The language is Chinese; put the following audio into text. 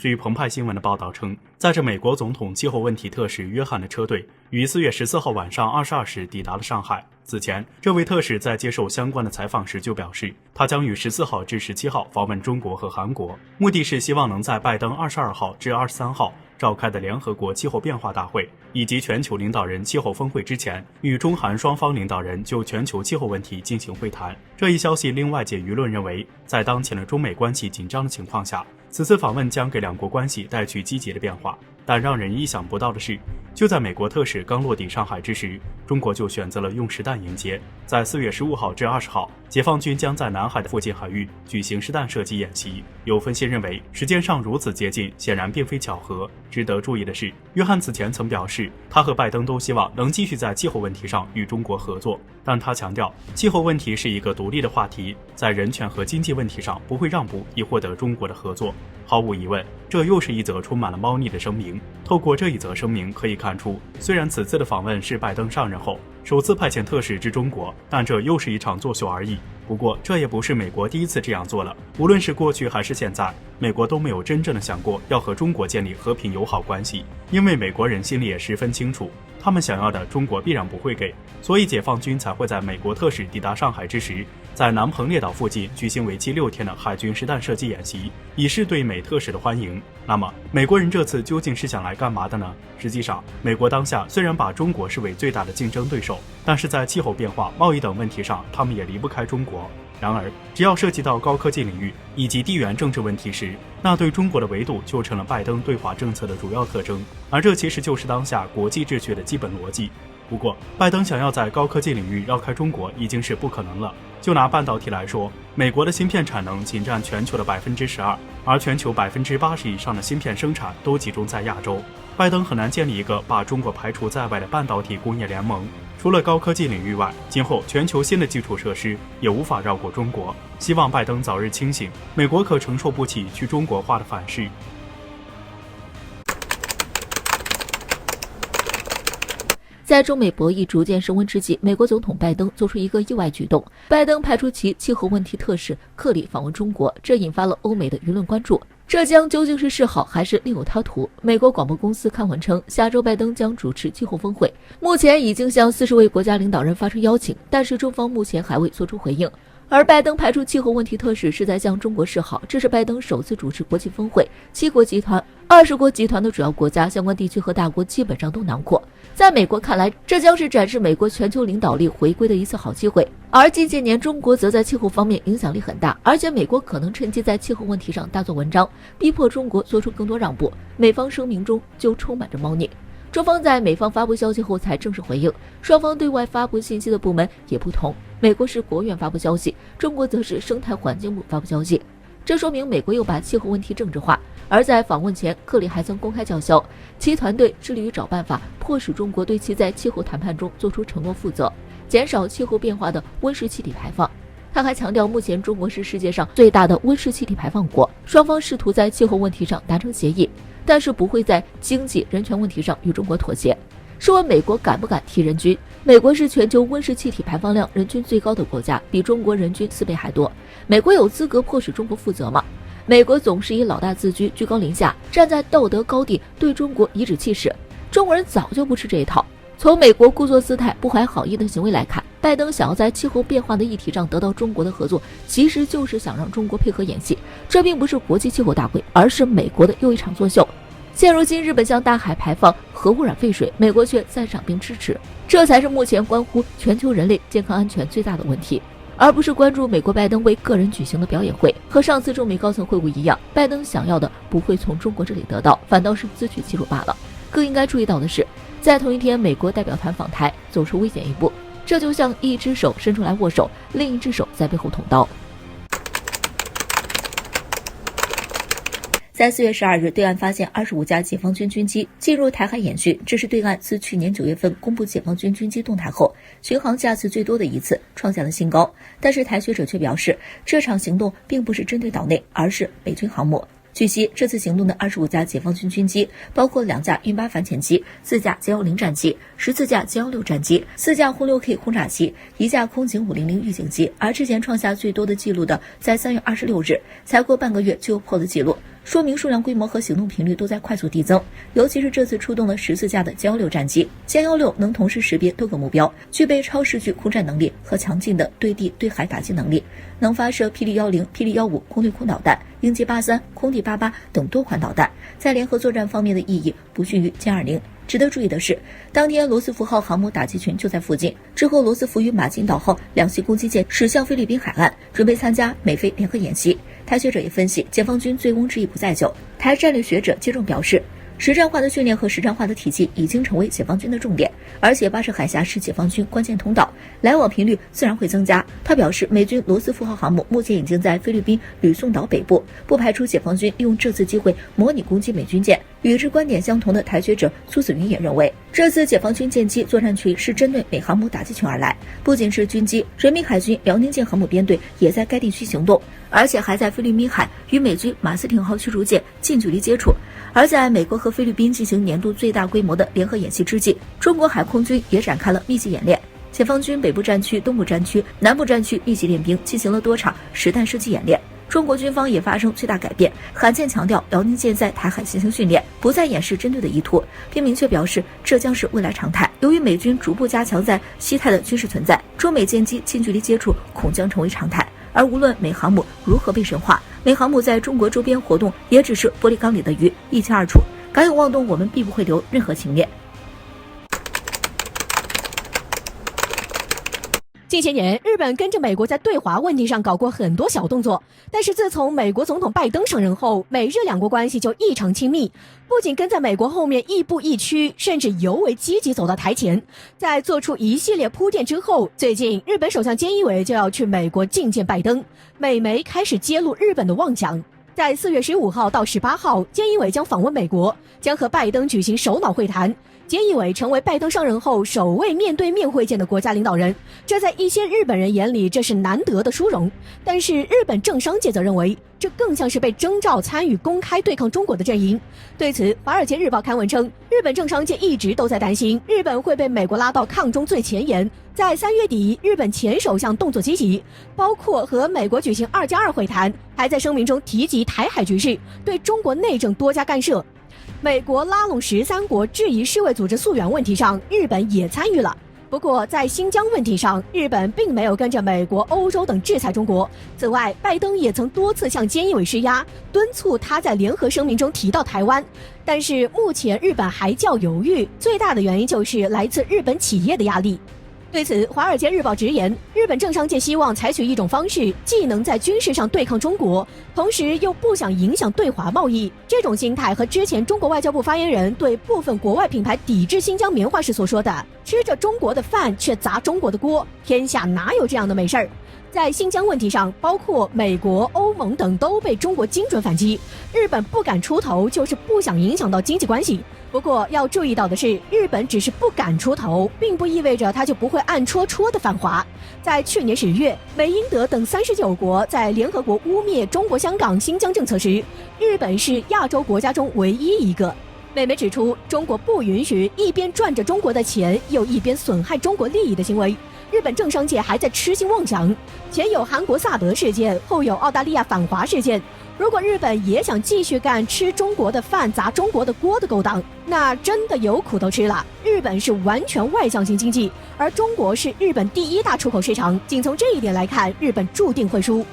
据澎湃新闻的报道称，载着美国总统气候问题特使约翰的车队于4月14号晚上22时抵达了上海。此前，这位特使在接受相关的采访时就表示，他将于14号至17号访问中国和韩国，目的是希望能在拜登22号至23号召开的联合国气候变化大会以及全球领导人气候峰会之前，与中韩双方领导人就全球气候问题进行会谈。这一消息令外界舆论认为，在当前的中美关系紧张的情况下，此次访问将给两国关系带去积极的变化。但让人意想不到的是，就在美国特使刚落地上海之时，中国就选择了用实弹迎接。在4月15号至20号，解放军将在南海的附近海域举行实弹射击演习。有分析认为，时间上如此接近，显然并非巧合。值得注意的是，约翰此前曾表示，他和拜登都希望能继续在气候问题上与中国合作，但他强调，气候问题是一个独立的话题，在人权和经济问题上不会让步以获得中国的合作。毫无疑问，这又是一则充满了猫腻的声明。透过这一则声明可以看出，虽然此次的访问是拜登上任后首次派遣特使至中国，但这又是一场作秀而已。不过，这也不是美国第一次这样做了。无论是过去还是现在，美国都没有真正的想过要和中国建立和平友好关系，因为美国人心里也十分清楚，他们想要的中国必然不会给，所以解放军才会在美国特使抵达上海之时，在南澎列岛附近举行为期6天的海军实弹射击演习，以示对美特使的欢迎。那么，美国人这次究竟是想来干嘛的呢？实际上，美国当下虽然把中国视为最大的竞争对手，但是在气候变化、贸易等问题上，他们也离不开中国。然而，只要涉及到高科技领域以及地缘政治问题时，那对中国的围堵就成了拜登对华政策的主要特征，而这其实就是当下国际秩序的基本逻辑。不过，拜登想要在高科技领域绕开中国已经是不可能了。就拿半导体来说，美国的芯片产能仅占全球的12%，而全球80%以上的芯片生产都集中在亚洲。拜登很难建立一个把中国排除在外的半导体工业联盟。除了高科技领域外，今后全球新的基础设施也无法绕过中国。希望拜登早日清醒，美国可承受不起去中国化的反噬。在中美博弈逐渐升温之际，美国总统拜登做出一个意外举动，拜登派出其气候问题特使克里访问中国，这引发了欧美的舆论关注。这将究竟是示好还是另有他图？美国广播公司看文称，下周拜登将主持气候峰会，目前已经向40位国家领导人发出邀请，但是中方目前还未做出回应。而拜登派出气候问题特使是在向中国示好，这是拜登首次主持国际峰会，7国集团、20国集团的主要国家、相关地区和大国基本上都囊括。在美国看来，这将是展示美国全球领导力回归的一次好机会。而近些年，中国则在气候方面影响力很大，而且美国可能趁机在气候问题上大做文章，逼迫中国做出更多让步。美方声明中就充满着猫腻。中方在美方发布消息后才正式回应，双方对外发布信息的部门也不同，美国是国务院发布消息，中国则是生态环境部发布消息。这说明美国又把气候问题政治化。而在访问前，克里还曾公开叫嚣，其团队致力于找办法迫使中国对其在气候谈判中做出承诺负责，减少气候变化的温室气体排放。他还强调，目前中国是世界上最大的温室气体排放国，双方试图在气候问题上达成协议，但是不会在经济、人权问题上与中国妥协。试问美国敢不敢提人均？美国是全球温室气体排放量人均最高的国家，比中国人均4倍还多。美国有资格迫使中国负责吗？美国总是以老大自居，居高临下，站在道德高地对中国颐指气使。中国人早就不吃这一套。从美国故作姿态、不怀好意的行为来看，拜登想要在气候变化的议题上得到中国的合作，其实就是想让中国配合演戏。这并不是国际气候大会，而是美国的又一场作秀。现如今，日本向大海排放核污染废水，美国却赞赏并支持，这才是目前关乎全球人类健康安全最大的问题，而不是关注美国拜登为个人举行的表演会。和上次中美高层会晤一样，拜登想要的不会从中国这里得到，反倒是自取其辱罢了。更应该注意到的是，在同一天，美国代表团访台，走出危险一步，这就像一只手伸出来握手，另一只手在背后捅刀。在4月12日，对岸发现25架解放军军机进入台海演训，这是对岸自去年9月份公布解放军军机动态后巡航架次最多的一次，创下了新高。但是台学者却表示，这场行动并不是针对岛内，而是美军航母。据悉，这次行动的25架解放军军机包括2架运8反潜机、4架歼10战机、14架歼16战机、4架轰6K 轰炸机、1架空警500预警机，而之前创下最多的记录的，在3月26日才过半个月就破了记录。说明数量规模和行动频率都在快速递增。尤其是这次出动了14架的歼16战机，歼16能同时识别多个目标，具备超视距空战能力和强劲的对地对海打击能力，能发射霹雳10、霹雳15空对空导弹、鹰击83、空地88等多款导弹，在联合作战方面的意义不逊于歼20。值得注意的是，当天罗斯福号航母打击群就在附近。之后，罗斯福与马金岛号两栖攻击舰驶向菲律宾海岸，准备参加美菲联合演习。台学者也分析，解放军醉翁之意不在酒。台战略学者接种表示，实战化的训练和实战化的体系已经成为解放军的重点，而且巴士海峡是解放军关键通道，来往频率自然会增加。他表示，美军罗斯福号航母目前已经在菲律宾吕宋岛北部，不排除解放军利用这次机会模拟攻击美军舰。与之观点相同的台学者苏子云也认为，这次解放军舰机作战群是针对美航母打击群而来，不仅是军机，人民海军辽宁舰航母编队也在该地区行动，而且还在菲律宾海与美军马斯廷号驱逐舰近距离接触。而在美国和菲律宾进行年度最大规模的联合演习之际，中国海空军也展开了密集演练。解放军北部战区、东部战区、南部战区密集练兵，进行了多场实弹射击演练。中国军方也发生最大改变，罕见强调辽宁舰在台海进行训练，不再掩饰针对的意图，并明确表示这将是未来常态。由于美军逐步加强在西太的军事存在，中美舰机近距离接触恐将成为常态。而无论美航母如何被神化，美航母在中国周边活动也只是玻璃缸里的鱼，一清二楚。敢有妄动，我们必不会留任何情面。近些年，日本跟着美国在对华问题上搞过很多小动作，但是自从美国总统拜登上任后，美日两国关系就异常亲密，不仅跟在美国后面亦步亦趋，甚至尤为积极走到台前。在做出一系列铺垫之后，最近日本首相菅义伟就要去美国觐见拜登，美媒开始揭露日本的妄想。在4月15号到18号，菅义伟将访问美国，将和拜登举行首脑会谈。菅义伟成为拜登上任后首位面对面会见的国家领导人，这在一些日本人眼里这是难得的殊荣，但是日本政商界则认为这更像是被征召参与公开对抗中国的阵营。对此，《华尔街日报》刊文称，日本政商界一直都在担心日本会被美国拉到抗中最前沿。在3月底，日本前首相动作积极，包括和美国举行2+2会谈，还在声明中提及台海局势，对中国内政多加干涉。美国拉拢13国质疑世卫组织溯源问题上，日本也参与了。不过在新疆问题上，日本并没有跟着美国、欧洲等制裁中国。此外，拜登也曾多次向菅义伟施压，敦促他在联合声明中提到台湾。但是目前日本还较犹豫，最大的原因就是来自日本企业的压力。对此，《华尔街日报》直言，日本政商界希望采取一种方式，既能在军事上对抗中国，同时又不想影响对华贸易。这种心态和之前中国外交部发言人对部分国外品牌抵制新疆棉花时所说的“吃着中国的饭却砸中国的锅”，天下哪有这样的美事儿？在新疆问题上，包括美国、欧盟等都被中国精准反击，日本不敢出头，就是不想影响到经济关系。不过要注意到的是，日本只是不敢出头，并不意味着他就不会暗戳戳的反华。在去年10月，美、英、德等39国在联合国污蔑中国香港、新疆政策时，日本是亚洲国家中唯一一个。美媒指出，中国不允许一边赚着中国的钱，又一边损害中国利益的行为。日本政商界还在痴心妄想，前有韩国萨德事件，后有澳大利亚反华事件。如果日本也想继续干吃中国的饭砸中国的锅的勾当，那真的有苦头吃了。日本是完全外向型经济，而中国是日本第1大出口市场，仅从这一点来看，日本注定会输。